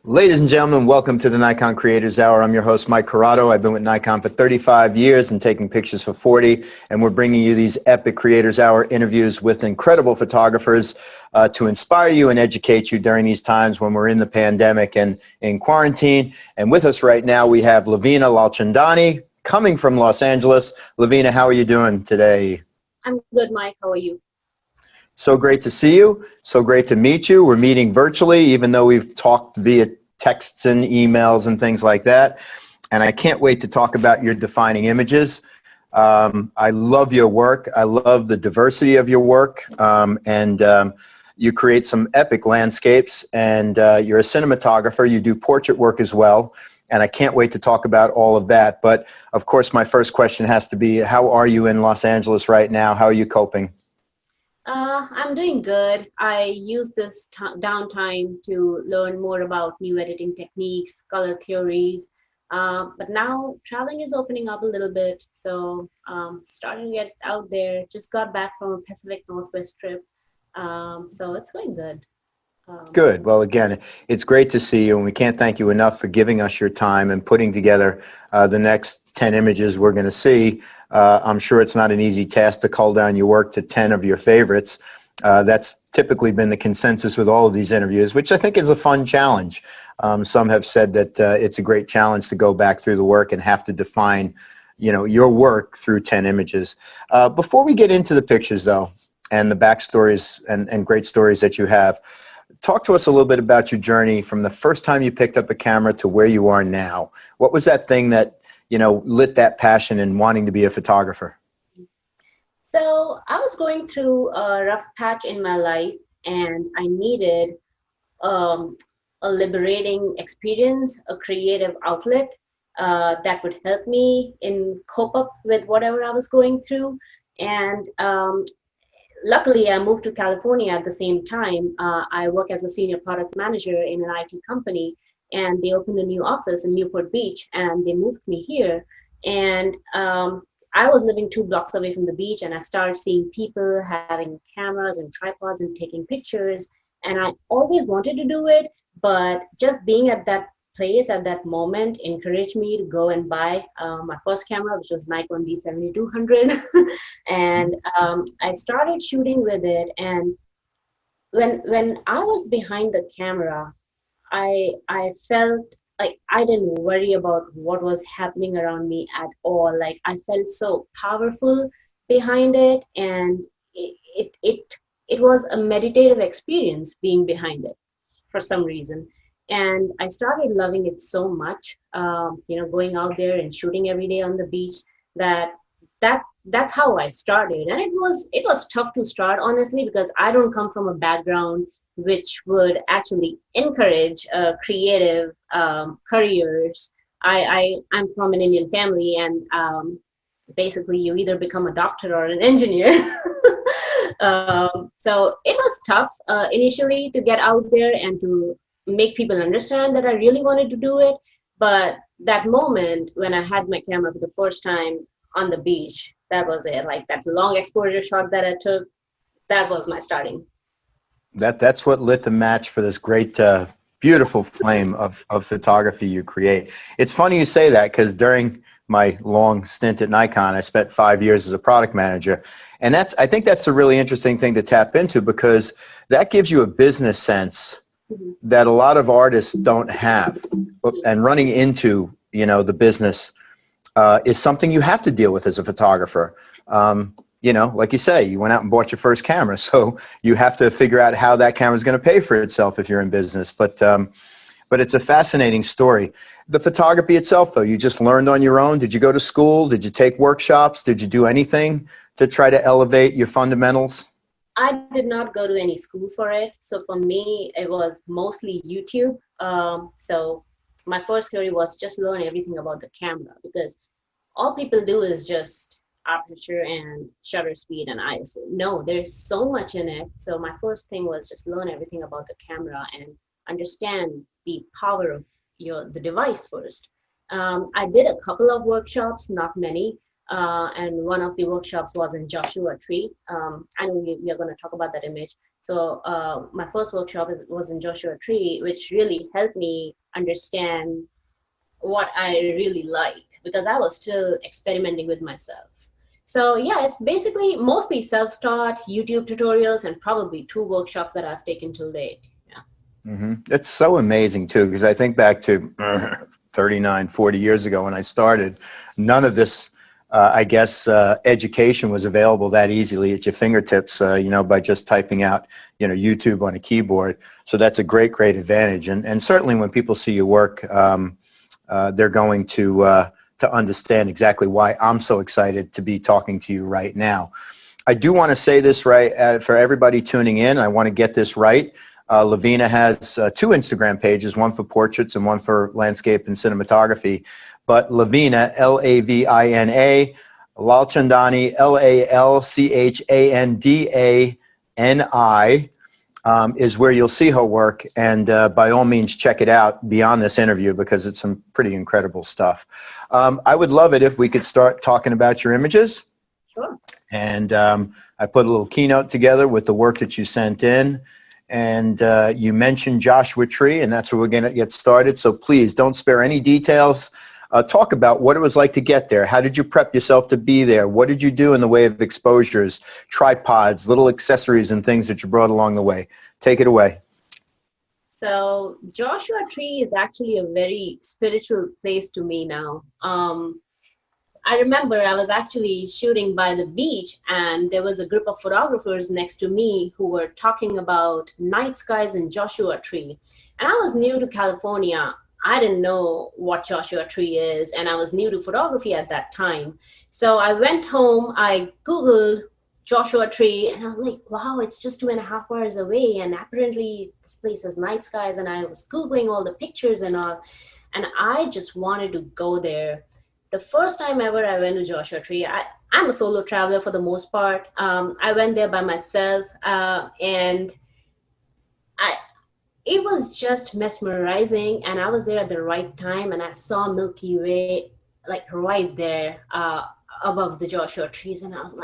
Ladies and gentlemen, welcome to the Nikon Creators Hour. I'm your host, Mike Corrado. I've been with Nikon for 35 years and taking pictures for 40, and we're bringing you these epic Creators Hour interviews with incredible photographers to inspire you and educate you during these times when we're in the pandemic and in quarantine. And with us right now, we have Lavina Lalchandani coming from Los Angeles. Lavina, how are you doing today? I'm good, Mike. How are you? So great to see you. So great to meet you. We're meeting virtually, even though we've talked via texts and emails and things like that. And I can't wait to talk about your defining images. I love your work. I love the diversity of your work. You create some epic landscapes, and you're a cinematographer. You do portrait work as well. And I can't wait to talk about all of that. But of course, my first question has to be, how are you in Los Angeles right now? How are you coping? I'm doing good. I use this downtime to learn more about new editing techniques, color theories. But now traveling is opening up a little bit. So starting to get out there. Just got back from a Pacific Northwest trip. So it's going good. Good. Well, again, it's great to see you, and we can't thank you enough for giving us your time and putting together the next 10 images we're going to see. I'm sure it's not an easy task to cull down your work to 10 of your favorites. That's typically been the consensus with all of these interviews, which I think is a fun challenge. Some have said that it's a great challenge to go back through the work and have to define, your work through 10 images. Before we get into the pictures, though, and the backstories and great stories that you have, talk to us a little bit about your journey from the first time you picked up a camera to where you are now. What was that thing that, lit that passion in wanting to be a photographer? So I was going through a rough patch in my life, and I needed um, a liberating experience, a creative outlet that would help me in cope up with whatever I was going through. And luckily, I moved to California at the same time. I work as a senior product manager in an IT company, and they opened a new office in Newport Beach, and they moved me here. And I was living 2 blocks away from the beach, and I started seeing people having cameras and tripods and taking pictures. And I always wanted to do it, but just being at that place at that moment encouraged me to go and buy my first camera, which was Nikon D7200. And I started shooting with it. And when I was behind the camera, I felt like I didn't worry about what was happening around me at all. Like I felt so powerful behind it, and it was a meditative experience being behind it for some reason. And I started loving it so much, going out there and shooting every day on the beach, that that's how I started. And it was tough to start, honestly, because I don't come from a background which would actually encourage creative careers. I'm from an Indian family, and basically you either become a doctor or an engineer. So it was tough initially to get out there and to make people understand that I really wanted to do it. But that moment when I had my camera for the first time on the beach, that was it. Like that long exposure shot that I took, that was my starting. That's what lit the match for this great, beautiful flame of photography you create. It's funny you say that, because during my long stint at Nikon, I spent 5 years as a product manager. And I think that's a really interesting thing to tap into, because that gives you a business sense that a lot of artists don't have. And running into, the business is something you have to deal with as a photographer. Like you say, you went out and bought your first camera, so you have to figure out how that camera is going to pay for itself if you're in business. But it's a fascinating story. The photography itself, though, you just learned on your own. Did you go to school? Did you take workshops? Did you do anything to try to elevate your fundamentals? I did not go to any school for it. So for me, it was mostly YouTube. So my first theory was just learn everything about the camera, because all people do is just aperture and shutter speed and ISO. No, there's so much in it. So my first thing was just learn everything about the camera and understand the power of the device first. I did a couple of workshops, not many. And one of the workshops was in Joshua Tree. I know we are going to talk about that image. So my first workshop was in Joshua Tree, which really helped me understand what I really like because I was still experimenting with myself. So yeah, it's basically mostly self-taught, YouTube tutorials, and probably 2 workshops that I've taken till date. Yeah. It's so amazing too, because I think back to 39, 40 years ago when I started, none of this, I guess, education was available that easily at your fingertips, by just typing out, YouTube on a keyboard. So that's a great, great advantage. And certainly when people see your work, they're going to understand exactly why I'm so excited to be talking to you right now. I do want to say this right for everybody tuning in. I want to get this right. Lavina has 2 Instagram pages, one for portraits and one for landscape and cinematography. But Lavina, Lavina, Lalchandani, Lalchandani, is where you'll see her work. And by all means, check it out beyond this interview because it's some pretty incredible stuff. I would love it if we could start talking about your images. Sure. And I put a little keynote together with the work that you sent in. And you mentioned Joshua Tree, and that's where we're going to get started. So please don't spare any details. Talk about what it was like to get there. How did you prep yourself to be there? What did you do in the way of exposures, tripods, little accessories, and things that you brought along the way? Take it away. So Joshua Tree is actually a very spiritual place to me now. I remember I was actually shooting by the beach and there was a group of photographers next to me who were talking about night skies in Joshua Tree. And I was new to California. I didn't know what Joshua Tree is, and I was new to photography at that time. So I went home, I Googled Joshua Tree, and I was like, wow, it's just 2.5 hours away. And apparently this place has night skies. And I was Googling all the pictures and all, and I just wanted to go there. The first time ever I went to Joshua Tree, I'm a solo traveler for the most part. I went there by myself, and it was just mesmerizing. And I was there at the right time, and I saw Milky Way like right there above the Joshua trees, and I was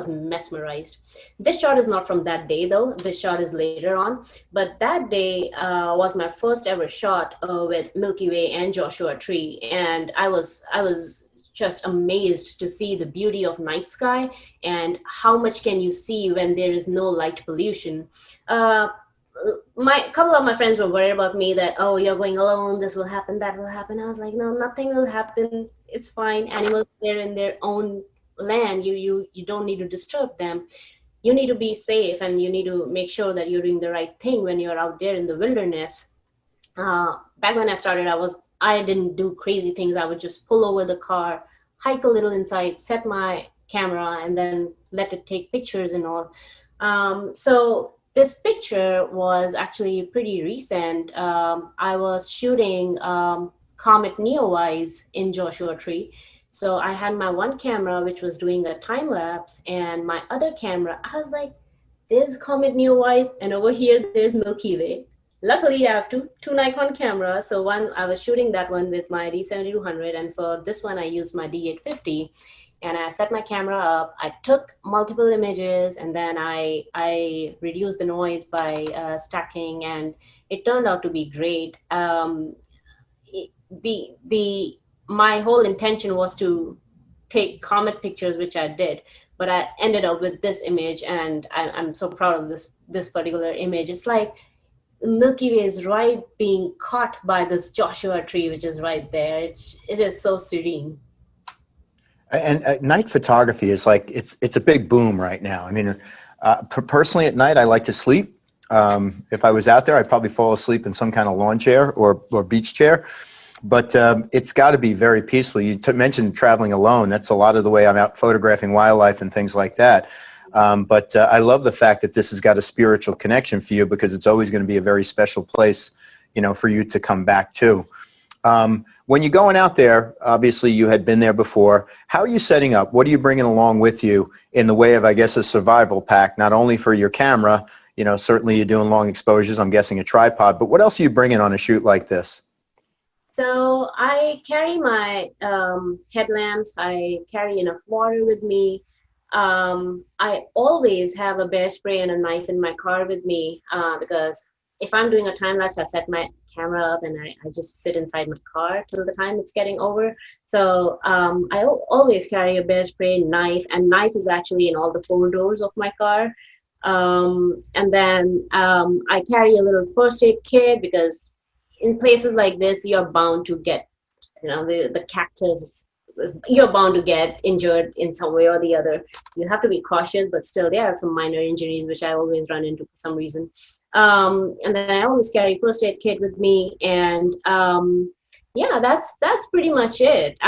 mesmerized. This shot is not from that day though. This shot is later on, but that day was my first ever shot with Milky Way and Joshua Tree, and I was just amazed to see the beauty of night sky and how much can you see when there is no light pollution. My couple of my friends were worried about me that, oh, you're going alone, this will happen, that will happen. I was like, no, nothing will happen. It's fine. Animals, they're in their own land. You don't need to disturb them. You need to be safe, and you need to make sure that you're doing the right thing when you're out there in the wilderness. Back when I started, I didn't do crazy things. I would just pull over the car, hike a little inside, set my camera, and then let it take pictures and all. So this picture was actually pretty recent. I was shooting Comet Neowise in Joshua Tree. So I had my one camera, which was doing a time lapse, and my other camera, I was like, there's Comet Neowise, and over here, there's Milky Way. Luckily, I have two Nikon cameras. So I was shooting that one with my D7200, and for this one, I used my D850. And I set my camera up, I took multiple images, and then I reduced the noise by stacking, and it turned out to be great. My whole intention was to take comet pictures, which I did, but I ended up with this image, and I'm so proud of this particular image. It's like Milky Way is right being caught by this Joshua Tree, which is right there. It is so serene. And night photography is like, it's a big boom right now. I mean, personally at night, I like to sleep. If I was out there, I'd probably fall asleep in some kind of lawn chair or beach chair. But it's got to be very peaceful. You mentioned traveling alone. That's a lot of the way I'm out photographing wildlife and things like that. But I love the fact that this has got a spiritual connection for you, because it's always going to be a very special place, for you to come back to. When you're going out there, obviously you had been there before. How are you setting up? What are you bringing along with you in the way of, I guess, a survival pack, not only for your camera, certainly you're doing long exposures, I'm guessing a tripod, but what else are you bringing on a shoot like this? So I carry my headlamps. I carry enough water with me. I always have a bear spray and a knife in my car with me because if I'm doing a time lapse, I set my camera up and I just sit inside my car till the time it's getting over. So always carry a bear spray, knife, and knife is actually in all the four doors of my car. And then I carry a little first aid kit because in places like this, you're bound to get, the cactus, you're bound to get injured in some way or the other. You have to be cautious, but still there are some minor injuries which I always run into for some reason. And then I always carry first aid kit with me, and yeah, that's pretty much it.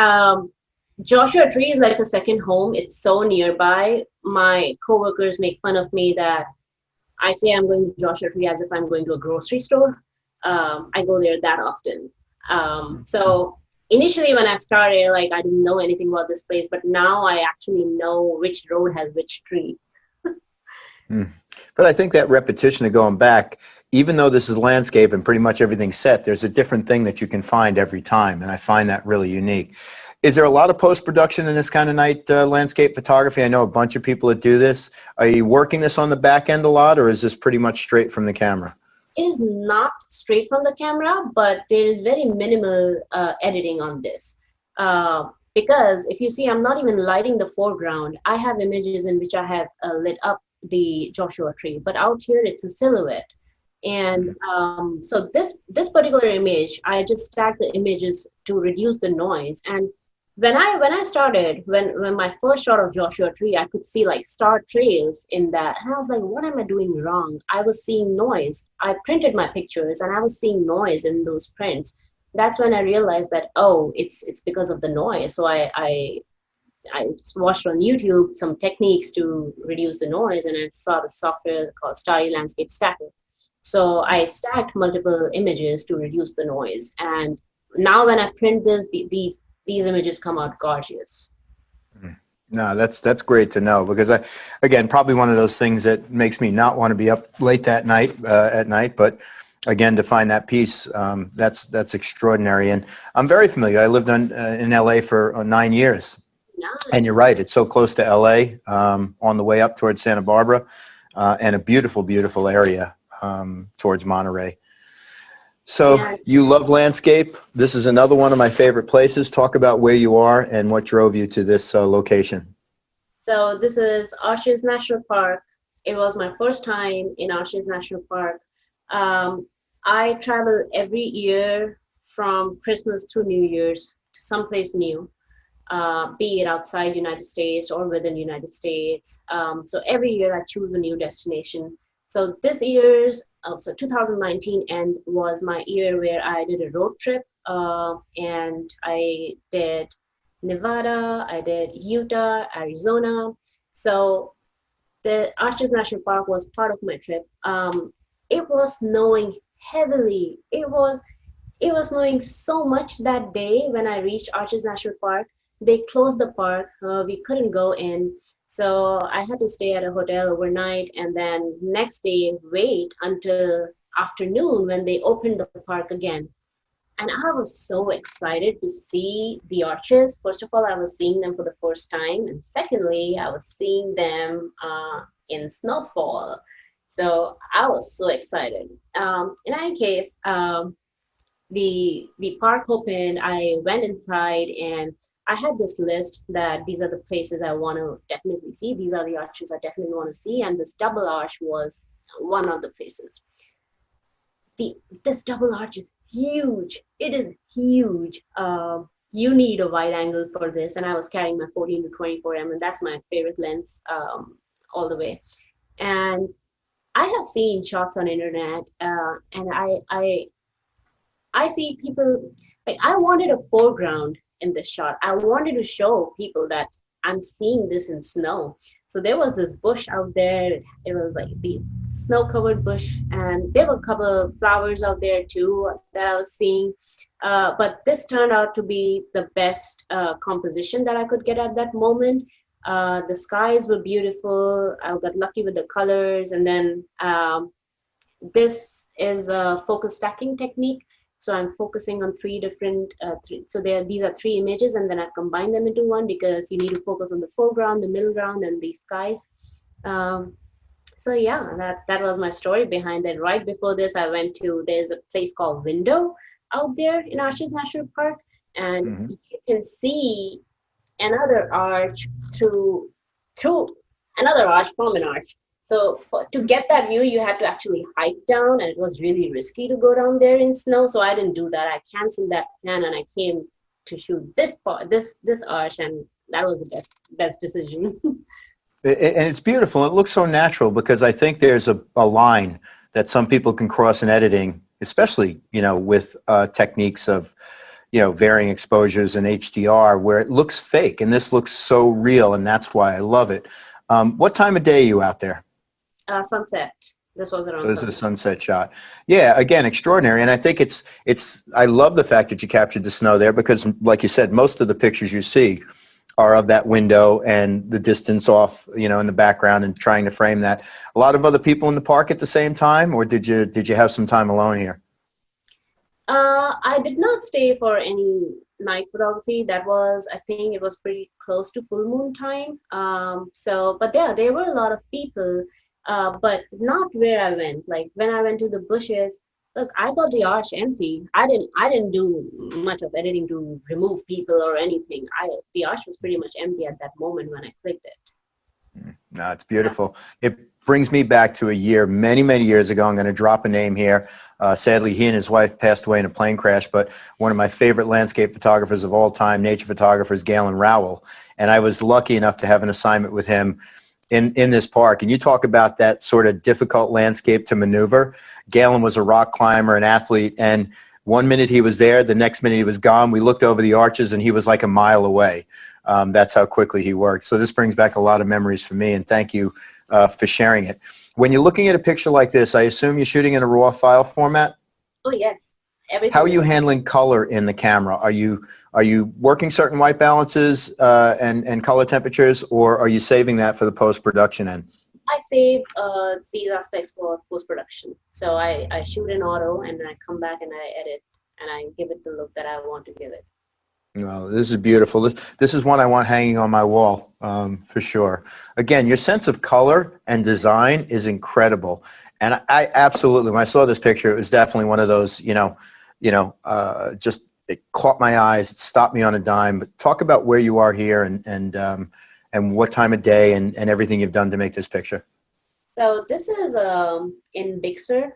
Joshua Tree is like a second home. It's so nearby. My coworkers make fun of me that I say I'm going to Joshua Tree as if I'm going to a grocery store. I go there that often. So initially when I started, like I didn't know anything about this place, but now I actually know which road has which tree. But I think that repetition of going back, even though this is landscape and pretty much everything's set, there's a different thing that you can find every time, and I find that really unique. Is there a lot of post-production in this kind of night landscape photography? I know a bunch of people that do this. Are you working this on the back end a lot, or is this pretty much straight from the camera? It is not straight from the camera, but there is very minimal editing on this. Because if you see, I'm not even lighting the foreground. I have images in which I have lit up the Joshua Tree, but out here it's a silhouette. And so this particular image, I just stacked the images to reduce the noise. And when I started, when my first shot of Joshua Tree, I could see like star trails in that, and I was like, what am I doing wrong? I was seeing noise. I printed my pictures, and I was seeing noise in those prints. That's when I realized that, oh, it's because of the noise. So I just watched on YouTube some techniques to reduce the noise, and I saw the software called Starry Landscape Stacker. So I stacked multiple images to reduce the noise, and now when I print this, these images come out gorgeous. No, that's great to know, because again, probably one of those things that makes me not want to be up late that night at night, but again, to find that piece, that's extraordinary. And I'm very familiar. I lived in LA for 9 years. Nice. And you're right, it's so close to LA, on the way up towards Santa Barbara, and a beautiful, beautiful area towards Monterey. So Yeah. you love landscape. This is another one of my favorite places. Talk about where you are and what drove you to this location. So this is Arches National Park. It was my first time in Arches National Park. I travel every year from Christmas through New Year's to someplace new, be it outside United States or within United States. So every year I choose a new destination. So this year's, so 2019 end was my year where I did a road trip, and I did Nevada, I did Utah, Arizona. So the Arches National Park was part of my trip. It was snowing heavily. It was snowing so much that day when I reached Arches National Park. They closed the park. We couldn't go in. So I had to stay at a hotel overnight, and then next day wait until afternoon when they opened the park again. And I was so excited to see the arches. First of all, I was seeing them for the first time. And secondly, I was seeing them in snowfall. So I was so excited. In any case, the park opened. I went inside, and I had this list that these are the places I want to definitely see. These are the arches I definitely want to see. And this double arch was one of the places. This double arch is huge. It is huge. You need a wide angle for this. And I was carrying my 14 to 24 and that's my favorite lens all the way. And I have seen shots on internet, and I see people, like, I wanted a foreground in this shot. I wanted to show people that I'm seeing this in snow. So there was this bush out there. It was like the snow-covered bush, and there were a couple of flowers out there too that I was seeing. But this turned out to be the best composition that I could get at that moment. The skies were beautiful. I got lucky with the colors, and then this is a focus stacking technique. So I'm focusing on three different, so these are three images, and then I've combined them into one because you need to focus on the foreground, the middle ground, and the skies. Um, so yeah, that was my story behind it. Right before this, I went to, there's a place called Window out there in Arches National Park, and Hmm. you can see another arch through another arch from an arch. So to get that view, you had to actually hike down, and it was really risky to go down there in snow. So I didn't do that. I canceled that plan, and I came to shoot this part, this arch, and that was the best decision. And it's beautiful. It looks so natural because I think there's a line that some people can cross in editing, especially, with techniques of, varying exposures and HDR where it looks fake, and this looks so real, and that's why I love it. What time of day are you out there? Sunset. This was So around this is a sunset. sunset shot. Yeah, again, extraordinary. And I think I love the fact that you captured the snow there because, like you said, most of the pictures you see are of that window and the distance off, in the background and trying to frame that. A lot of other people in the park at the same time, or did you have some time alone here? I did not stay for any night photography. That was, I think it was pretty close to full moon time. So, but yeah, there were a lot of people, but not where I went. Like when I went to the bushes, look, I got the arch empty. I didn't do much of editing to remove people or anything. The arch was pretty much empty at that moment when I clicked it. No, it's Yeah. beautiful. It brings me back to a year, many, many years ago. I'm going to drop a name here. Sadly, he and his wife passed away in a plane crash, but one of my favorite landscape photographers of all time, nature photographers, Galen Rowell. And I was lucky enough to have an assignment with him in this park. And you talk about that sort of difficult landscape to maneuver. Galen was a rock climber, an athlete, and one minute he was there, the next minute he was gone. We looked over the arches and he was like a mile away. That's how quickly he worked. So this brings back a lot of memories for me, and thank you for sharing it. When you're looking at a picture like this, I assume you're shooting in a raw file format. Oh yes, How are everything you is. handling color in the camera? Are you working certain white balances and color temperatures, or are you saving that for the post-production end? I save these aspects for post production. So I shoot in auto, and then I come back and I edit, and I give it the look that I want to give it. Well, this is beautiful. This is one I want hanging on my wall, for sure. Again, your sense of color and design is incredible. And I absolutely, when I saw this picture, it was definitely one of those, just it caught my eyes. It stopped me on a dime. But talk about where you are here and what time of day and everything you've done to make this picture. So this is in Big Sur.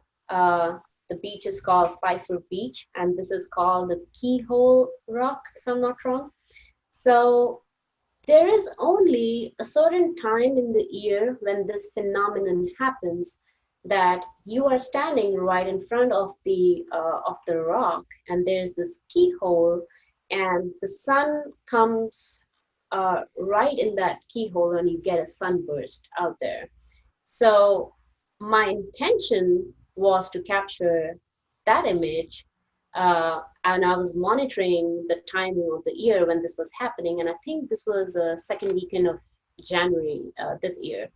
The beach is called Pfeiffer Beach, and this is called the Keyhole Rock, if I'm not wrong. So there is only a certain time in the year when this phenomenon happens, that you are standing right in front of the rock, and there's this keyhole, and the sun comes right in that keyhole, and you get a sunburst out there. So my intention was to capture that image, and I was monitoring the timing of the year when this was happening, and I think this was a second weekend of January this year.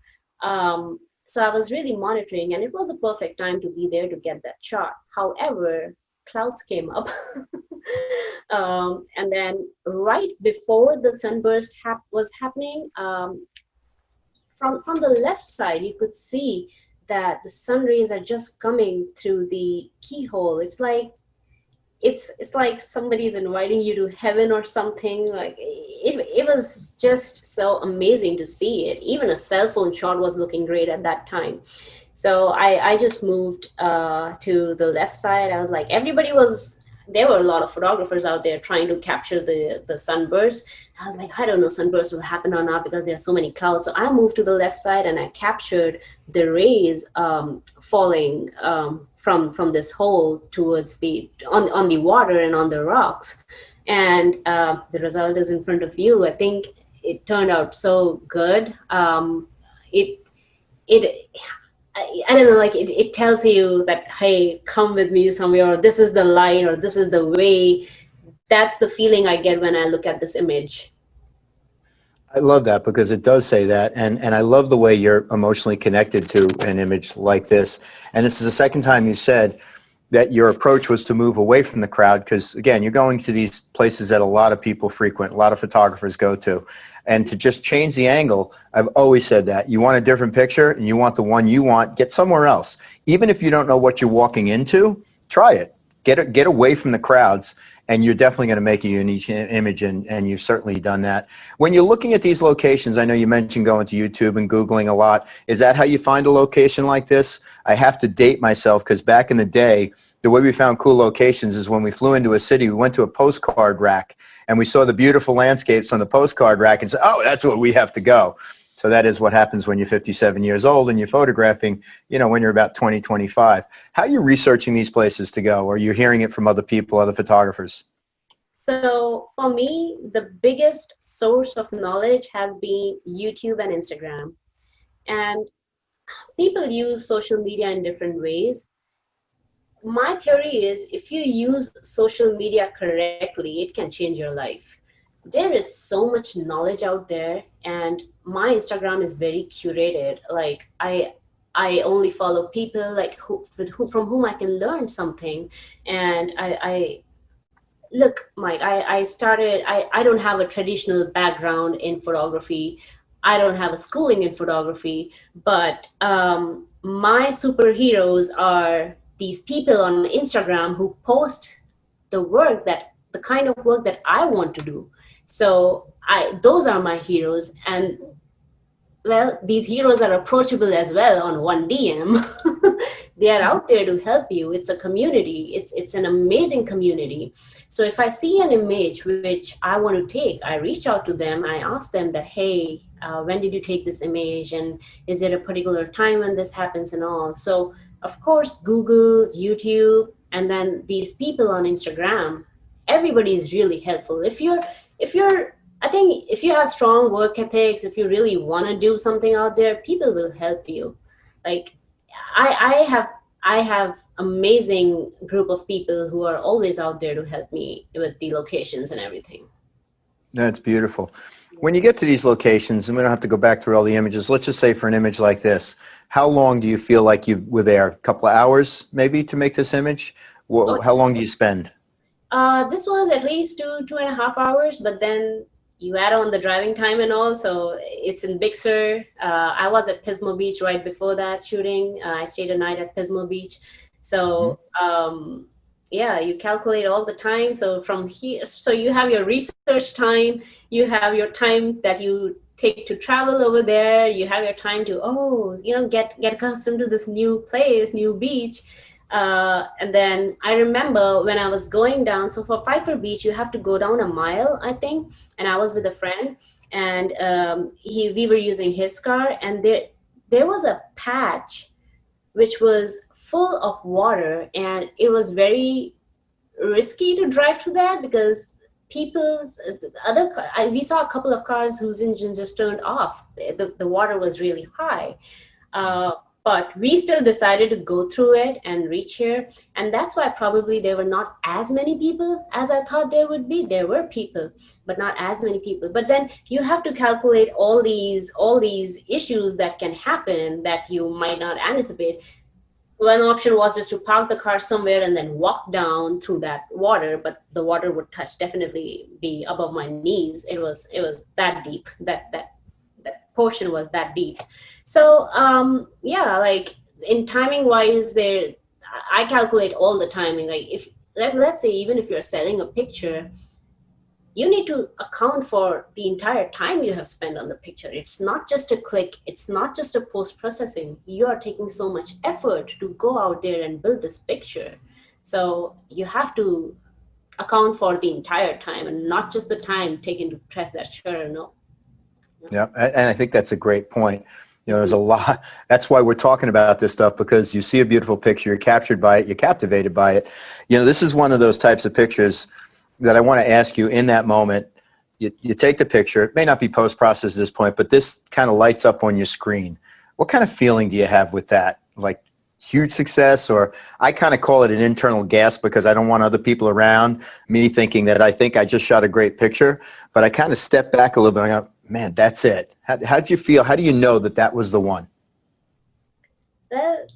So I was really monitoring, and it was the perfect time to be there to get that shot. However, clouds came up, and then right before the sunburst was happening, from the left side, you could see that the sun rays are just coming through the keyhole. It's like somebody's inviting you to heaven or something. Like it was just so amazing to see it. Even a cell phone shot was looking great at that time. So I just moved to the left side. I was like, there were a lot of photographers out there trying to capture the sunburst. I was like, I don't know, sunburst will happen or not because there's so many clouds. So I moved to the left side and I captured the rays falling from this hole towards on the water and on the rocks. And the result is in front of you. I think it turned out so good. It it I don't know, like it tells you that, hey, come with me somewhere, or this is the light, or this is the way. That's the feeling I get when I look at this image. I love that because it does say that, and I love the way you're emotionally connected to an image like this. And this is the second time you said that your approach was to move away from the crowd because, again, you're going to these places that a lot of people frequent, a lot of photographers go to. And to just change the angle, I've always said that. You want a different picture and you want the one you want, get somewhere else. Even if you don't know what you're walking into, try it. Get away from the crowds, and you're definitely going to make a unique image, and you've certainly done that. When you're looking at these locations, I know you mentioned going to YouTube and Googling a lot. Is that how you find a location like this? I have to date myself because back in the day, the way we found cool locations is when we flew into a city, we went to a postcard rack, and we saw the beautiful landscapes on the postcard rack and said, oh, that's where we have to go. So that is what happens when you're 57 years old and you're photographing, you know, when you're about 20, 25. How are you researching these places to go? Or are you hearing it from other people, other photographers? So for me, the biggest source of knowledge has been YouTube and Instagram. And people use social media in different ways. My theory is if you use social media correctly, it can change your life. There is so much knowledge out there, and my Instagram is very curated. Like I only follow people like from whom I can learn something. And I look, Mike, I don't have a traditional background in photography. I don't have a schooling in photography, but my superheroes are these people on Instagram who post the kind of work that I want to do. So those are my heroes. And well, these heroes are approachable as well on one DM. They are out there to help you. It's a community. It's an amazing community. So if I see an image which I want to take, I reach out to them. I ask them that, hey, when did you take this image? And is there a particular time when this happens and all? So of course, Google, YouTube, and then these people on Instagram, everybody is really helpful. I think if you have strong work ethics, if you really want to do something out there, people will help you. Like I have amazing group of people who are always out there to help me with the locations and everything. That's beautiful. When you get to these locations, and we don't have to go back through all the images, let's just say for an image like this, how long do you feel like you were there? A couple of hours maybe to make this image? How long do you spend? This was at least 2.5 hours, but then you add on the driving time and all, so it's in Big Sur. I was at Pismo Beach right before that shooting. I stayed a night at Pismo Beach. So yeah, you calculate all the time. So from here, so you have your research time, you have your time that you take to travel over there, you have your time to, get accustomed to this new place, new beach. And then I remember when I was going down, so for Pfeiffer Beach, you have to go down a mile, I think. And I was with a friend, and we were using his car, and there was a patch which was full of water, and it was very risky to drive through that because we saw a couple of cars whose engines just turned off. The water was really high. But we still decided to go through it and reach here. And that's why probably there were not as many people as I thought there would be. There were people, but not as many people. But then you have to calculate all these issues that can happen that you might not anticipate. One option was just to park the car somewhere and then walk down through that water, but the water would definitely be above my knees. It was that deep. That portion was that deep. So yeah, like in timing wise, I calculate all the timing. Like if let's say even if you're selling a picture, you need to account for the entire time you have spent on the picture. It's not just a click. It's not just a post-processing. You are taking so much effort to go out there and build this picture. So you have to account for the entire time and not just the time taken to press that shutter. No. Yeah, and I think that's a great point. You know, there's a lot. That's why we're talking about this stuff, because you see a beautiful picture, you're captured by it, you're captivated by it. You know, this is one of those types of pictures that I want to ask you in that moment. You take the picture. It may not be post-processed at this point, but this kind of lights up on your screen. What kind of feeling do you have with that? Like huge success, or I kind of call it an internal gasp because I don't want other people around me thinking that I think I just shot a great picture, but I kind of step back a little bit and I go, man, that's it. How did you feel? How do you know that that was the one? Well,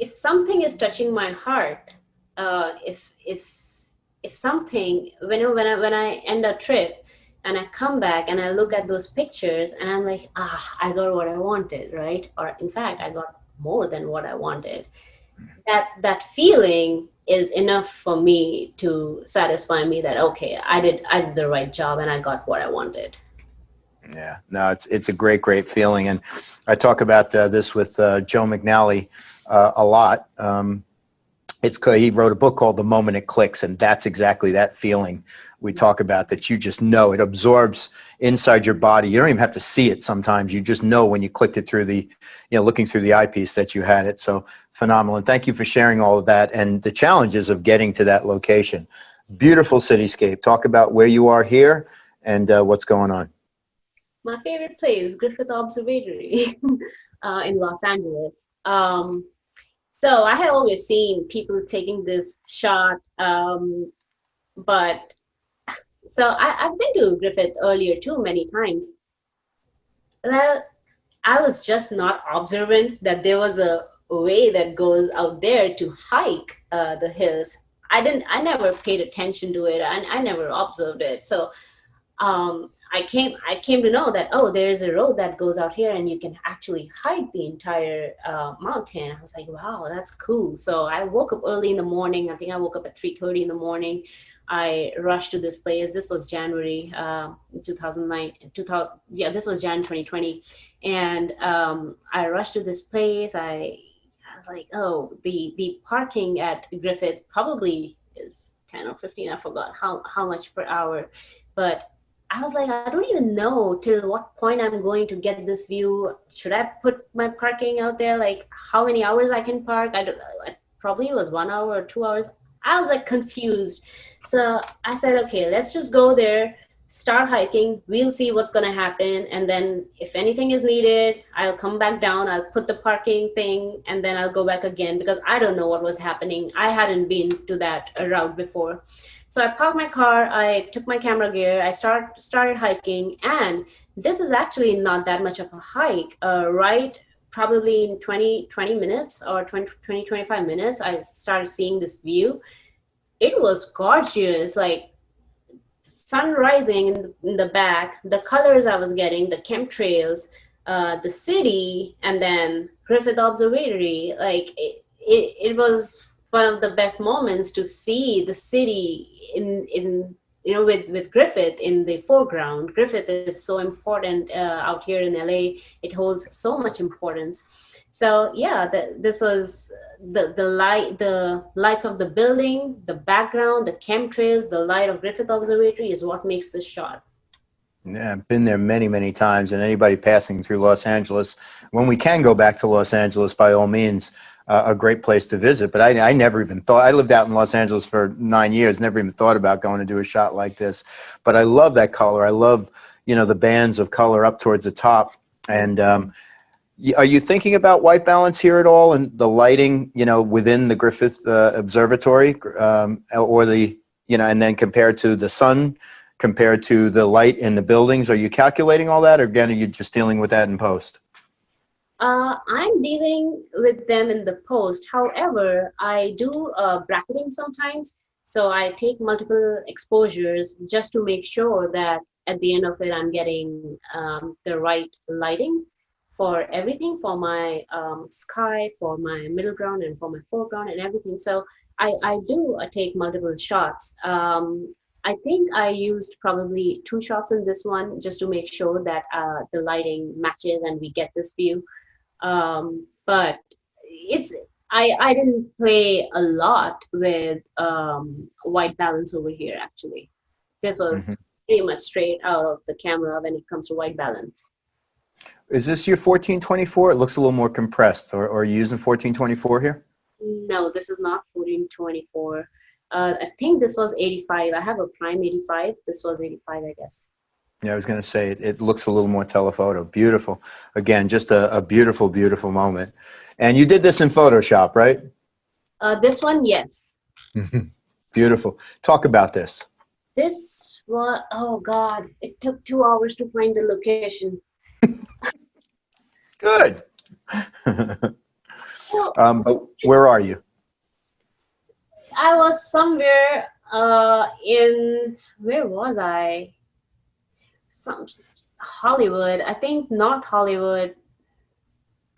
if something is touching my heart, if something, when I end a trip and I come back and I look at those pictures and I'm like, I got what I wanted, right? Or in fact, I got more than what I wanted. That feeling is enough for me to satisfy me that okay, I did the right job and I got what I wanted. Yeah, no, it's a great feeling, and I talk about this with Joe McNally a lot. He wrote a book called The Moment It Clicks, and that's exactly that feeling we talk about, that you just know it absorbs inside your body. You don't even have to see it sometimes. You just know when you clicked it through looking through the eyepiece that you had it. So phenomenal. And thank you for sharing all of that and the challenges of getting to that location. Beautiful cityscape. Talk about where you are here and what's going on. My favorite place, Griffith Observatory in Los Angeles. So I had always seen people taking this shot, but I've been to Griffith earlier too many times. Well, I was just not observant that there was a way that goes out there to hike the hills. I never paid attention to it, and I never observed it. So I came to know that, oh, there's a road that goes out here and you can actually hike the entire mountain. I was like, wow, that's cool. So I woke up early in the morning. I think I woke up at 3:30 in the morning. I rushed to this place. This was January 2009. Yeah, this was Jan 2020. And I rushed to this place. I was like, oh, the parking at Griffith probably is 10 or 15. I forgot how much per hour. But I was like, I don't even know till what point I'm going to get this view. Should I put my parking out there? Like how many hours I can park? I don't know. It probably was 1 hour or 2 hours. I was like confused. So I said, okay, let's just go there, start hiking. We'll see what's going to happen. And then if anything is needed, I'll come back down. I'll put the parking thing and then I'll go back again because I don't know what was happening. I hadn't been to that route before. So I parked my car, I took my camera gear, I started hiking, and this is actually not that much of a hike. Right, probably in 20 minutes or 25 minutes, I started seeing this view. It was gorgeous, like sun rising in the back, the colors I was getting, the chemtrails, the city, and then Griffith Observatory. Like it was one of the best moments to see the city in with Griffith in the foreground. Griffith is so important out here in LA. It holds so much importance. So yeah, this was the lights of the building, the background, the chemtrails, the light of Griffith Observatory is what makes this shot. Yeah, I've been there many times, and anybody passing through Los Angeles, when we can go back to Los Angeles, by all means, a great place to visit. But I never even thought, I lived out in Los Angeles for 9 years, never even thought about going to do a shot like this. But I love that color. I love, the bands of color up towards the top. And are you thinking about white balance here at all, and the lighting, within the Griffith Observatory, or and then compared to the sun, compared to the light in the buildings? Are you calculating all that, or again, are you just dealing with that in post? I'm dealing with them in the post. However, I do bracketing sometimes. So I take multiple exposures just to make sure that at the end of it, I'm getting the right lighting for everything, for my sky, for my middle ground, and for my foreground and everything. So I do take multiple shots. I think I used probably 2 shots in this one just to make sure that the lighting matches and we get this view. But I didn't play a lot with white balance over here, actually. This was pretty much straight out of the camera when it comes to white balance. Is this your 1424? It looks a little more compressed. Or are you using 1424 here? No, this is not 1424. I think this was 85. I have a prime 85. This was 85, I guess. Yeah, I was going to say it looks a little more telephoto. Beautiful. Again, just a beautiful moment. And you did this in Photoshop, right? This one, yes. Beautiful. Talk about this. This one, oh God, it took 2 hours to find the location. Good. So But where are you? I was somewhere where was I? Some Hollywood, I think North Hollywood.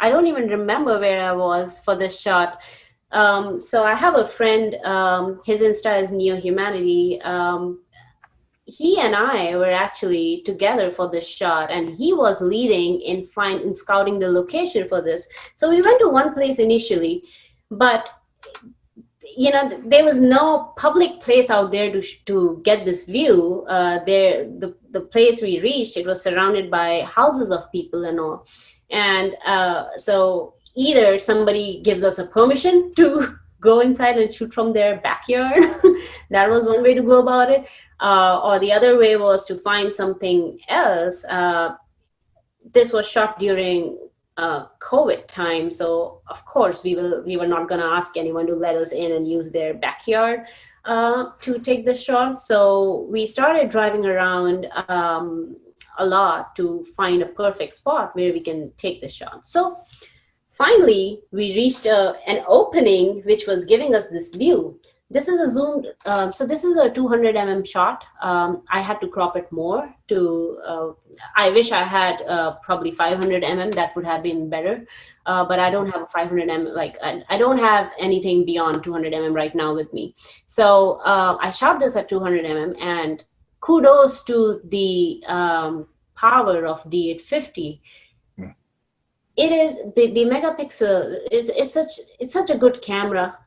I don't even remember where I was for this shot. So I have a friend, his Insta is Neo Humanity. He and I were actually together for this shot, and he was leading in scouting the location for this. So we went to one place initially, but there was no public place out there to get this view. The place we reached, it was surrounded by houses of people and all, and so either somebody gives us a permission to go inside and shoot from their backyard. That was one way to go about it, or the other way was to find something else. This was shot during COVID time, so of course we were not going to ask anyone to let us in and use their backyard to take the shot. So we started driving around a lot to find a perfect spot where we can take the shot. So finally, we reached an opening which was giving us this view. This is a zoomed, so this is a 200 mm shot. I had to crop it more I wish I had probably 500 mm, that would have been better. But I don't have a 500 mm, like I don't have anything beyond 200 mm right now with me. So I shot this at 200 mm, and kudos to the power of D850. It is the megapixel it's such a good camera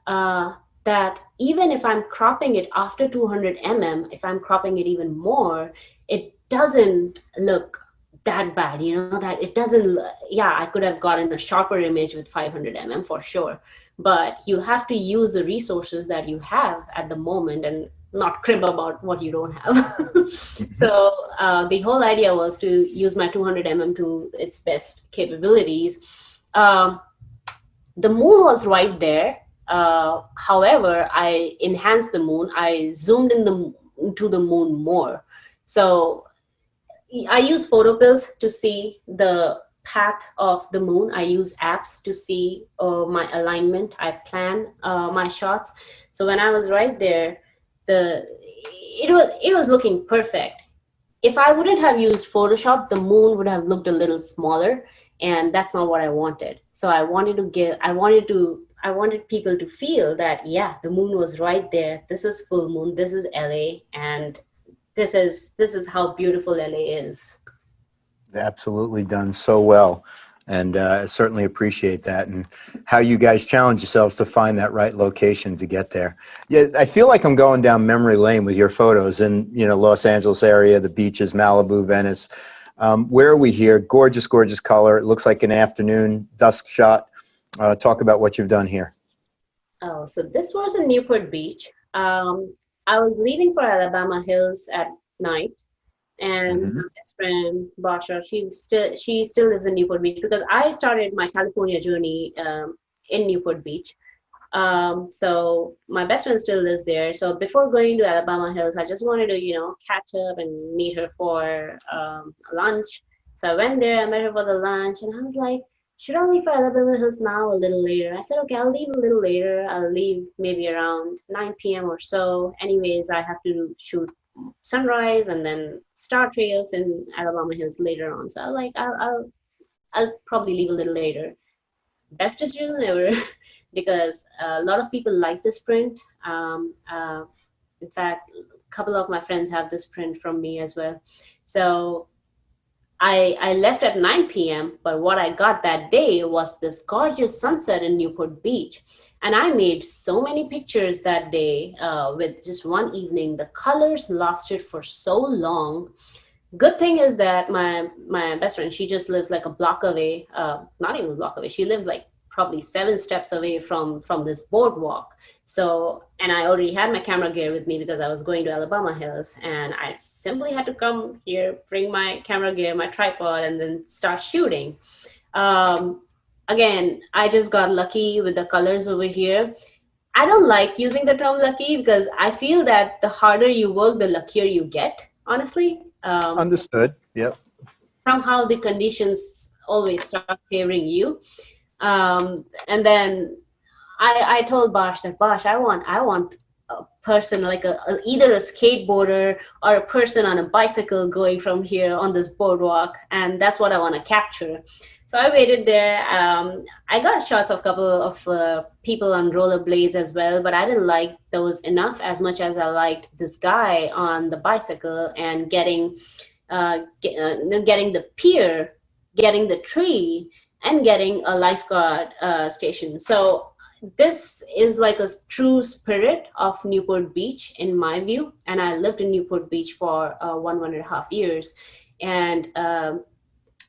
that even if I'm cropping it after 200 mm, if I'm cropping it even more, it doesn't look that bad. That it doesn't. Yeah, I could have gotten a sharper image with 500 mm for sure, but you have to use the resources that you have at the moment and not crib about what you don't have. So the whole idea was to use my 200 mm to its best capabilities. The moon was right there. However, I enhanced the moon. I zoomed into the moon more. So I use photopills to see the path of the moon. I use apps to see my alignment. I plan my shots. So when I was right there, it was looking perfect. If I wouldn't have used Photoshop, the moon would have looked a little smaller, and that's not what I wanted. So I wanted people to feel that, yeah, the moon was right there. This is full moon. This is LA, and this is how beautiful LA is. Absolutely done so well. And I certainly appreciate that, and how you guys challenge yourselves to find that right location to get there. Yeah, I feel like I'm going down memory lane with your photos in Los Angeles area, the beaches, Malibu, Venice. Where are we here? Gorgeous, gorgeous color. It looks like an afternoon dusk shot. Talk about what you've done here. Oh, so this was in Newport Beach. I was leaving for Alabama Hills at night. And my best friend Basha, she still lives in Newport Beach, because I started my California journey in Newport Beach. So my best friend still lives there. So before going to Alabama Hills, I just wanted to catch up and meet her for lunch. So I went there, I met her for the lunch, and I was like, should I leave for Alabama Hills now or a little later? I said, okay, I'll leave a little later. I'll leave maybe around 9 p.m. or so. Anyways, I have to shoot sunrise and then star trails in Alabama Hills later on. So I was like, I'll probably leave a little later. Best decision ever, because a lot of people like this print. In fact, a couple of my friends have this print from me as well. So I left at 9 p.m., but what I got that day was this gorgeous sunset in Newport Beach. And I made so many pictures that day with just one evening. The colors lasted for so long. Good thing is that my best friend, she just lives like a block away, not even a block away. She lives like probably 7 steps away from this boardwalk. So, and I already had my camera gear with me because I was going to Alabama Hills, and I simply had to come here, bring my camera gear, my tripod, and then start shooting. Again, I just got lucky with the colors over here. I don't like using the term lucky because I feel that the harder you work, the luckier you get, honestly. Understood. Yep. Somehow the conditions always start favoring you. And then I told Bosch that, Bosch, I want a person like either a skateboarder or a person on a bicycle going from here on this boardwalk, and that's what I want to capture. So I waited there. I got shots of a couple of people on rollerblades as well, but I didn't like those enough as much as I liked this guy on the bicycle and getting the pier, getting the tree, and getting a lifeguard station. So this is like a true spirit of Newport Beach in my view. And I lived in Newport Beach for 1.5 years. And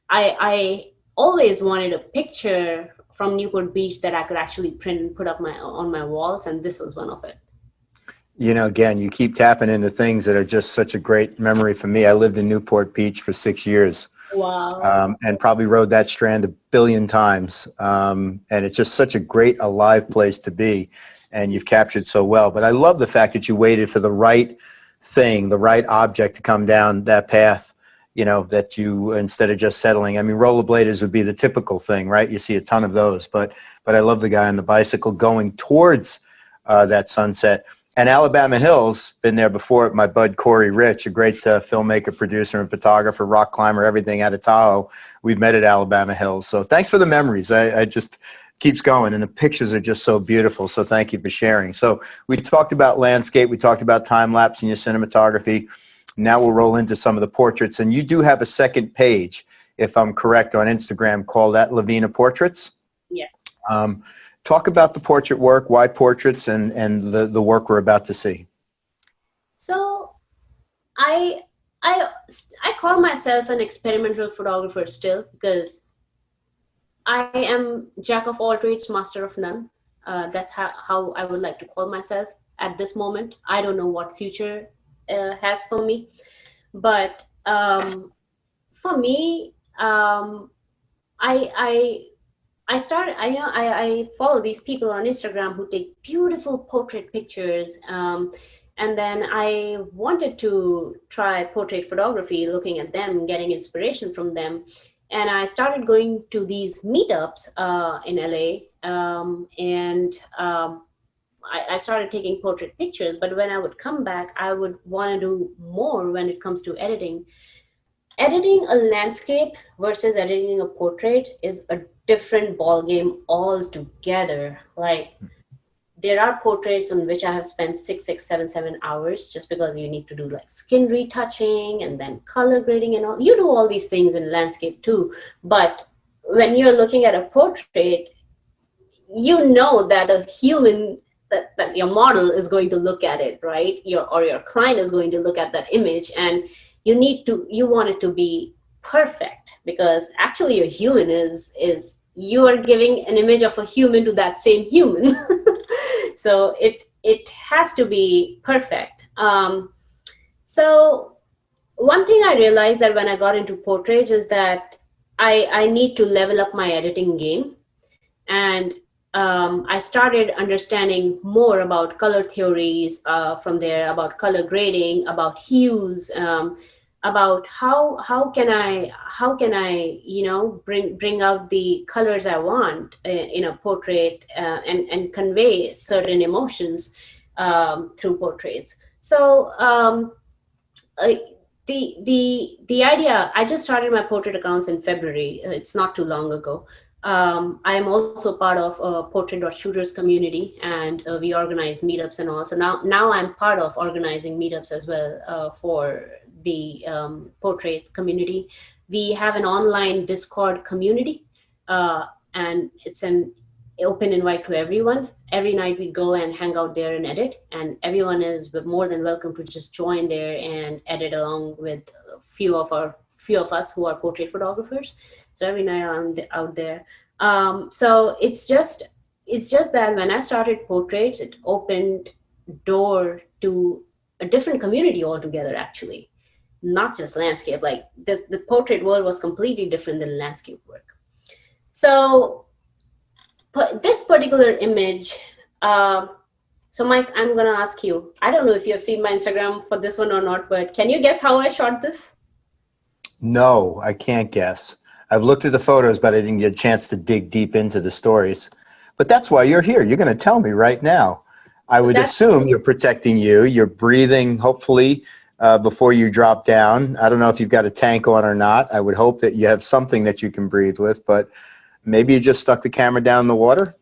I always wanted a picture from Newport Beach that I could actually print and put up on my walls. And this was one of it. You know, again, you keep tapping into things that are just such a great memory for me. I lived in Newport Beach for 6 years. Wow. And probably rode that strand a billion times. And it's just such a great, alive place to be. And you've captured so well. But I love the fact that you waited for the right thing, the right object to come down that path, you know, that you, instead of just settling. I mean, rollerbladers would be the typical thing, right? You see a ton of those. But I love the guy on the bicycle going towards that sunset. And Alabama Hills, been there before. My bud Corey Rich, a great filmmaker, producer, and photographer, rock climber, everything out of Tahoe. We've met at Alabama Hills. So thanks for the memories. I just keeps going, and the pictures are just so beautiful. So thank you for sharing. So we talked about landscape. We talked about time lapse in your cinematography. Now we'll roll into some of the portraits. And you do have a second page, if I'm correct, on Instagram called @Lavina Portraits. Yes. Talk about the portrait work, why portraits, and the work we're about to see. So I call myself an experimental photographer still, because I am jack of all trades, master of none. That's how I would like to call myself at this moment. I don't know what future has for me, but for me, I follow these people on Instagram who take beautiful portrait pictures. And then I wanted to try portrait photography, looking at them, getting inspiration from them. And I started going to these meetups in LA. I started taking portrait pictures, but when I would come back, I would want to do more when it comes to editing. Editing a landscape versus editing a portrait is a different ballgame altogether. Like, there are portraits on which I have spent 7 hours just because you need to do like skin retouching and then color grading and all. You do all these things in landscape too. But when you're looking at a portrait, you know that a human, that your model is going to look at it, right? Your client is going to look at that image, and you want it to be perfect, because actually a human is you are giving an image of a human to that same human. So it has to be perfect. So one thing I realized that when I got into portraits is that I need to level up my editing game. And I started understanding more about color theories from there, about color grading, about hues, about how can I bring out the colors I want in a portrait, and convey certain emotions through portraits. So the idea, I just started my portrait accounts in February. It's not too long ago. I am also part of a portrait.shooters community, and we organize meetups and all. So now I'm part of organizing meetups as well for the portrait community. We have an online Discord community, and it's an open invite to everyone. Every night we go and hang out there and edit, and everyone is more than welcome to just join there and edit along with a few of us who are portrait photographers. So every night I'm out there. So it's just that when I started portraits, it opened door to a different community altogether, actually, not just landscape. Like the portrait world was completely different than landscape work. So this particular image, so Mike, I'm gonna ask you, I don't know if you have seen my Instagram for this one or not, but can you guess how I shot this? No, I can't guess. I've looked at the photos, but I didn't get a chance to dig deep into the stories. But that's why you're here. You're going to tell me right now. I would assume you're protecting you. You're breathing, hopefully, before you drop down. I don't know if you've got a tank on or not. I would hope that you have something that you can breathe with, but maybe you just stuck the camera down in the water.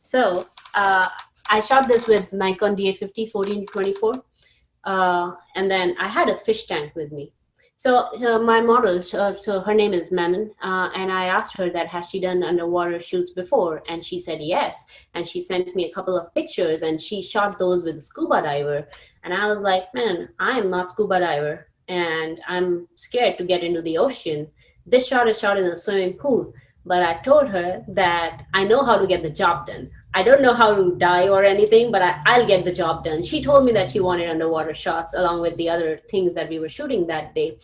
So I shot this with Nikon D850 14-24, and then I had a fish tank with me. So my model, so her name is Manon, and I asked her that has she done underwater shoots before, and she said yes. And she sent me a couple of pictures, and she shot those with a scuba diver. And I was like, man, I am not scuba diver, and I'm scared to get into the ocean. This shot is shot in a swimming pool, but I told her that I know how to get the job done. I don't know how to dive or anything, but I'll get the job done. She told me that she wanted underwater shots along with the other things that we were shooting that day.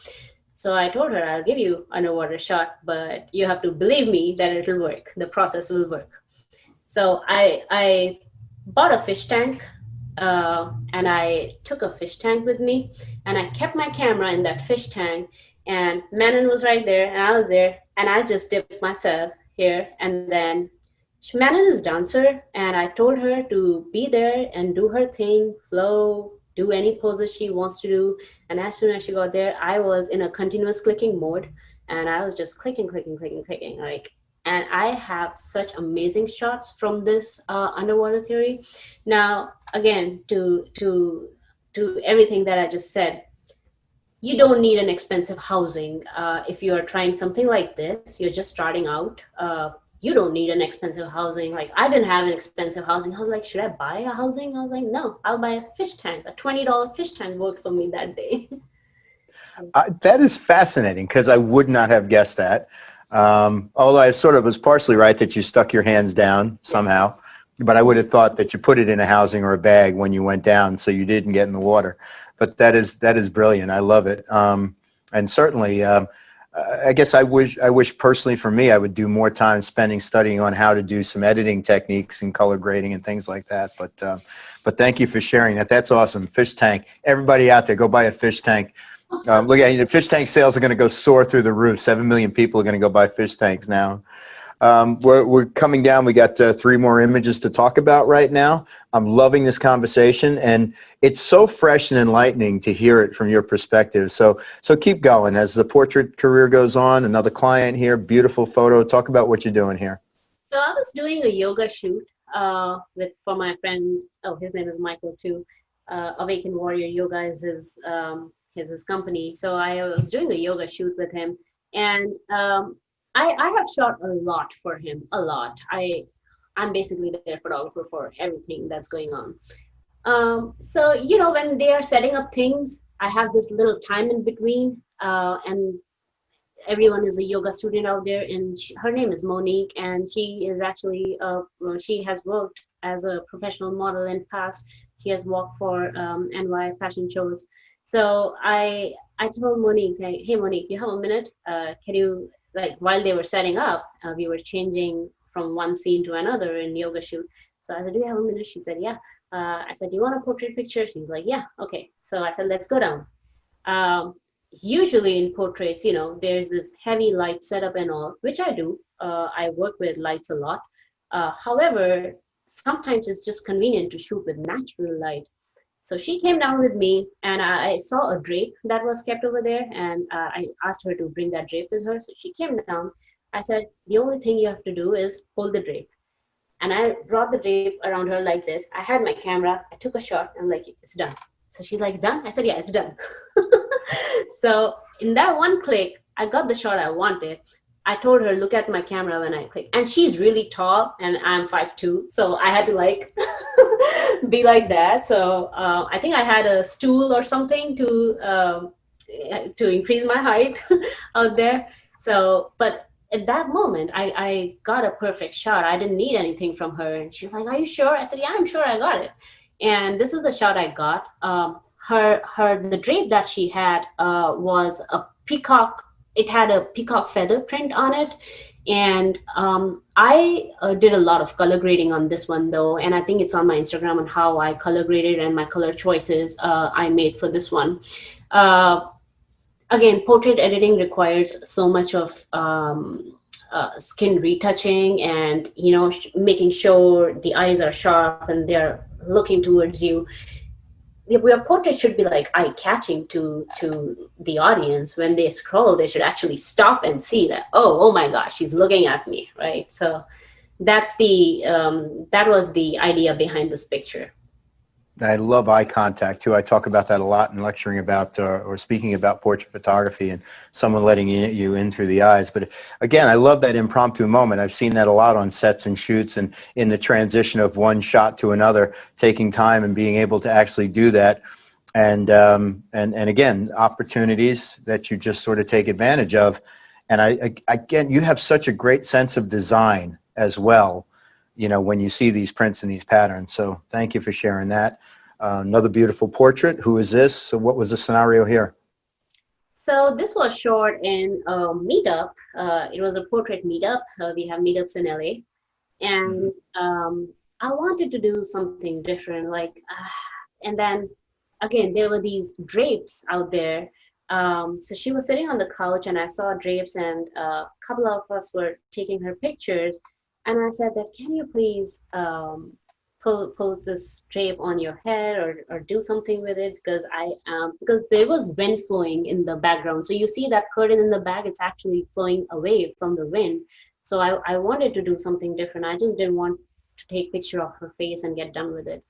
So I told her, I'll give you underwater shot, but you have to believe me that it'll work. The process will work. So I bought a fish tank, and I took a fish tank with me, and I kept my camera in that fish tank, and Manon was right there, and I was there, and I just dipped myself here, and then Manon is a dancer, and I told her to be there and do her thing, flow, do any poses she wants to do. And as soon as she got there, I was in a continuous clicking mode, and I was just clicking, like. And I have such amazing shots from this underwater theory. Now, again, to everything that I just said, you don't need an expensive housing. If you are trying something like this, you're just starting out. You don't need an expensive housing. Like, I didn't have an expensive housing. I was like, should I buy a housing? I was like, no, I'll buy a fish tank. A $20 fish tank worked for me that day. That is fascinating, because I would not have guessed that. Although I sort of was partially right that you stuck your hands down somehow, but I would have thought that you put it in a housing or a bag when you went down so you didn't get in the water. But that is brilliant. I love it. And certainly, I guess I wish personally for me, I would do more time spending studying on how to do some editing techniques and color grading and things like that. But thank you for sharing that. That's awesome. Fish tank. Everybody out there, go buy a fish tank. Look at the fish tank sales are going to go soar through the roof. 7 million people are going to go buy fish tanks now. We're coming down. We got 3 more images to talk about right now. I'm loving this conversation, and it's so fresh and enlightening to hear it from your perspective. So keep going as the portrait career goes on. Another client here, beautiful photo. Talk about what you're doing here. So I was doing a yoga shoot for my friend. Oh, his name is Michael too. Awakened Warrior Yoga is his company. So I was doing a yoga shoot with him, and I have shot a lot for him, a lot. I'm basically their photographer for everything that's going on. So, when they are setting up things, I have this little time in between, and everyone is a yoga student out there, and her name is Monique, and she is actually, she has worked as a professional model in past. She has walked for NY fashion shows. So I told Monique, like, hey, Monique, you have a minute? Can you, like, while they were setting up, we were changing from one scene to another in yoga shoot. So I said, do you have a minute? She said, yeah. I said, do you want a portrait picture? She's like, yeah, okay. So I said, let's go down. Usually in portraits, there's this heavy light setup and all, which I do. I work with lights a lot. However, sometimes it's just convenient to shoot with natural light. So she came down with me, and I saw a drape that was kept over there, and I asked her to bring that drape with her. So she came down. I said, the only thing you have to do is hold the drape. And I brought the drape around her like this. I had my camera. I took a shot, and I'm like, it's done. So she's like, done? I said, yeah, it's done. So in that one click, I got the shot I wanted. I told her, look at my camera when I click. And she's really tall, and I'm 5'2". So I had to be like that. So I think I had a stool or something to increase my height out there. So, but at that moment, I got a perfect shot. I didn't need anything from her. And she was like, are you sure? I said, yeah, I'm sure I got it. And this is the shot I got. The drape that she had was a peacock. It had a peacock feather print on it. And I did a lot of color grading on this one though. And I think it's on my Instagram on how I color graded and my color choices I made for this one. again, portrait editing requires so much of skin retouching and, you know, making sure the eyes are sharp and they're looking towards you. Your portrait should be like eye-catching to the audience. When they scroll, they should actually stop and see that, oh my gosh, she's looking at me, right? So that's the that was the idea behind this picture. I love eye contact too. I talk about that a lot in lecturing about or speaking about portrait photography and someone letting you in through the eyes. But again, I love that impromptu moment. I've seen that a lot on sets and shoots and in the transition of one shot to another, taking time and being able to actually do that. And again, opportunities that you just sort of take advantage of. And again, you have such a great sense of design as well, you know, when you see these prints and these patterns. So thank you for sharing that. Another beautiful portrait. Who is this? So what was the scenario here? So this was shot in a meetup. It was a portrait meetup. We have meetups in LA. And I wanted to do something different. And then again, there were these drapes out there. So she was sitting on the couch and I saw drapes and a couple of us were taking her pictures. And I said that, can you please pull this drape on your head or do something with it? Because because there was wind flowing in the background. So you see that curtain in the back, it's actually flowing away from the wind. So I wanted to do something different. I just didn't want to take a picture of her face and get done with it.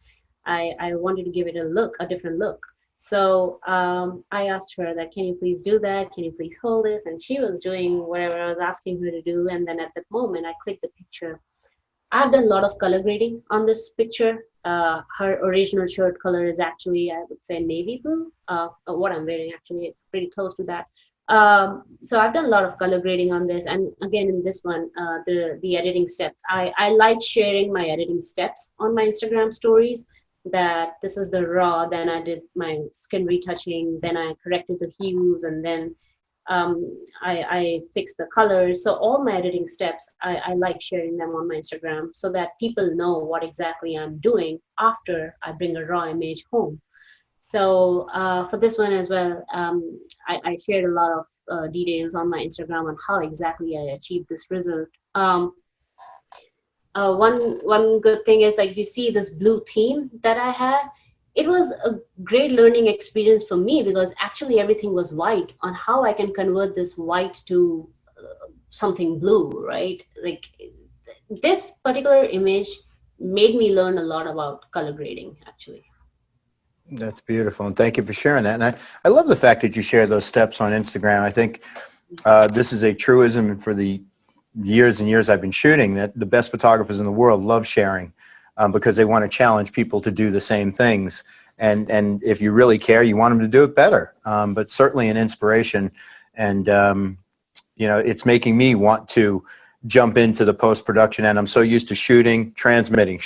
I wanted to give it a different look. So I asked her that, can you please do that? Can you please hold this? And she was doing whatever I was asking her to do. And then at that moment, I clicked the picture. I've done a lot of color grading on this picture. Her original shirt color is actually, I would say, navy blue. What I'm wearing, actually, it's pretty close to that. So I've done a lot of color grading on this. And again, in this one, the editing steps. I like sharing my editing steps on my Instagram stories. That this is the raw, then I did my skin retouching, then I corrected the hues, and then I fixed the colors. So all my editing steps, I like sharing them on my Instagram so that people know what exactly I'm doing after I bring a raw image home. So for this one as well, I shared a lot of details on my Instagram on how exactly I achieved this result. One good thing is, like, if you see this blue theme that I had, it was a great learning experience for me because actually everything was white on how I can convert this white to something blue, right? Like this particular image made me learn a lot about color grading, actually. That's beautiful. And thank you for sharing that. And I love the fact that you share those steps on Instagram. I think this is a truism for the years and years I've been shooting, that the best photographers in the world love sharing because they want to challenge people to do the same things. And if you really care, you want them to do it better. But certainly an inspiration. And, you know, it's making me want to jump into the post-production. And I'm so used to shooting, transmitting,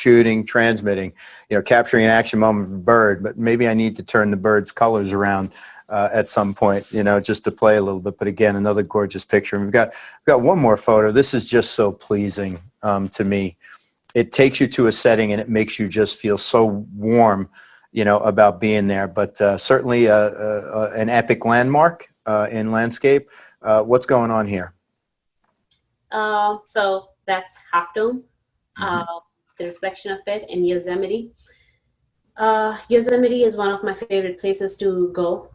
you know, capturing an action moment of a bird. But maybe I need to turn the bird's colors around at some point, you know, just to play a little bit. But again, another gorgeous picture. And we've got one more photo. This is just so pleasing to me. It takes you to a setting and it makes you just feel so warm, you know, about being there. But certainly an epic landmark in landscape. What's going on here? So that's Half Dome, the reflection of it in Yosemite. Yosemite is one of my favorite places to go,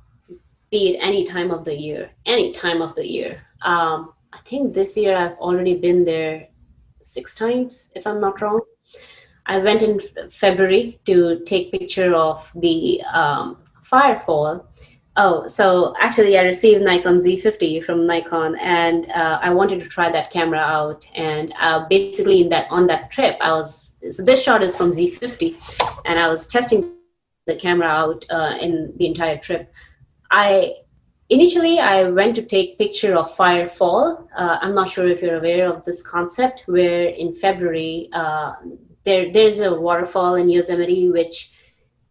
be it any time of the year, I think this year I've already been there 6 times, if I'm not wrong. I went in February to take picture of the firefall. Oh, so actually I received Nikon Z50 from Nikon, and I wanted to try that camera out. And basically on that trip, so this shot is from Z50, and I was testing the camera out in the entire trip. Initially, I went to take picture of firefall. I'm not sure if you're aware of this concept, where in February, there's a waterfall in Yosemite,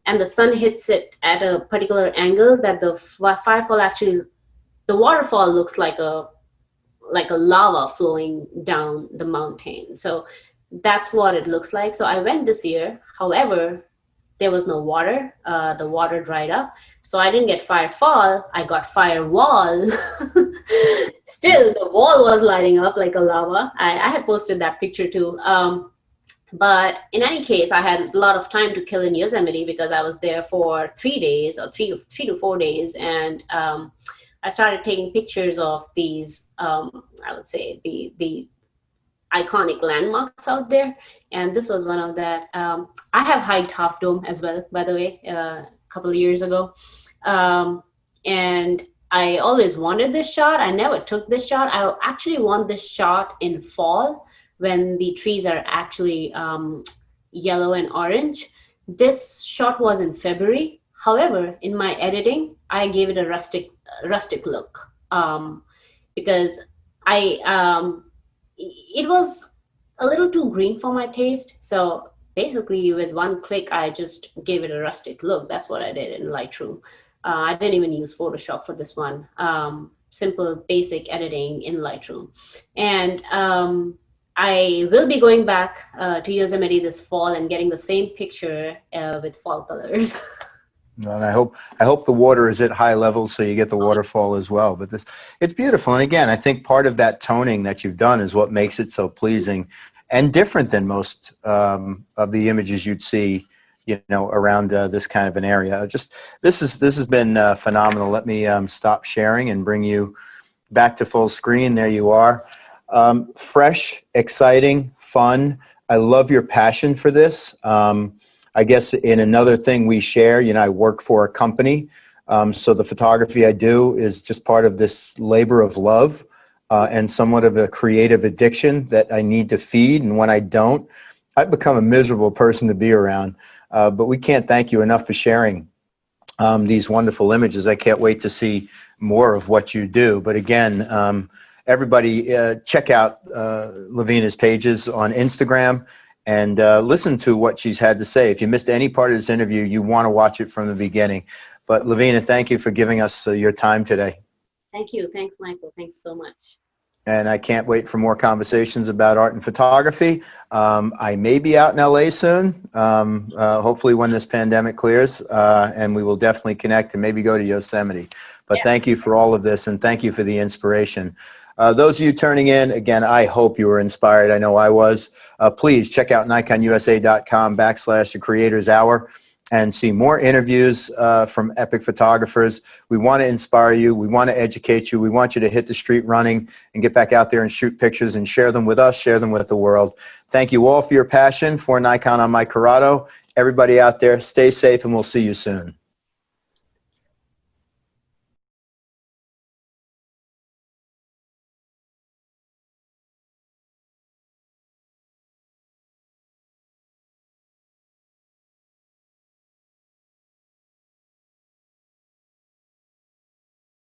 and the sun hits it at a particular angle that the firefall actually, the waterfall looks like a lava flowing down the mountain. So that's what it looks like. So I went this year. However, there was no water. The water dried up. So I didn't get fire fall, I got firewall. Still, the wall was lighting up like a lava. I had posted that picture too. But in any case, I had a lot of time to kill in Yosemite because I was there for 3 days or three to 4 days. And I started taking pictures of these, I would say, the iconic landmarks out there. And this was one of that. I have hiked Half Dome as well, by the way, a couple of years ago. And I always wanted this shot. I never took this shot. I actually want this shot in fall when the trees are actually yellow and orange. This shot was in February. However, in my editing, I gave it a rustic look because it was a little too green for my taste. So basically, with one click, I just gave it a rustic look. That's what I did in Lightroom. I didn't even use Photoshop for this one. Simple, basic editing in Lightroom. And I will be going back to Yosemite this fall and getting the same picture with fall colors. And I hope the water is at high levels so you get the waterfall as well. But it's beautiful. And again, I think part of that toning that you've done is what makes it so pleasing and different than most of the images you'd see, around this kind of an area. This has been phenomenal. Let me stop sharing and bring you back to full screen. There you are. Fresh, exciting, fun. I love your passion for this. I guess in another thing we share, I work for a company. So the photography I do is just part of this labor of love and somewhat of a creative addiction that I need to feed. And when I don't, I become a miserable person to be around. But we can't thank you enough for sharing these wonderful images. I can't wait to see more of what you do. But again, everybody check out Lavina's pages on Instagram and listen to what she's had to say. If you missed any part of this interview, you want to watch it from the beginning. But Lavina, thank you for giving us your time today. Thank you. Thanks, Michael. Thanks so much. And I can't wait for more conversations about art and photography. I may be out in LA soon, hopefully when this pandemic clears, and we will definitely connect and maybe go to Yosemite. But thank you for all of this, and thank you for the inspiration. Those of you turning in, again, I hope you were inspired. I know I was. Please check out NikonUSA.com/The Creators Hour and see more interviews from epic photographers. We want to inspire you. We want to educate you. We want you to hit the street running and get back out there and shoot pictures and share them with us, share them with the world. Thank you all for your passion. For Nikon, I'm Mike Corrado. Everybody out there, stay safe, and we'll see you soon.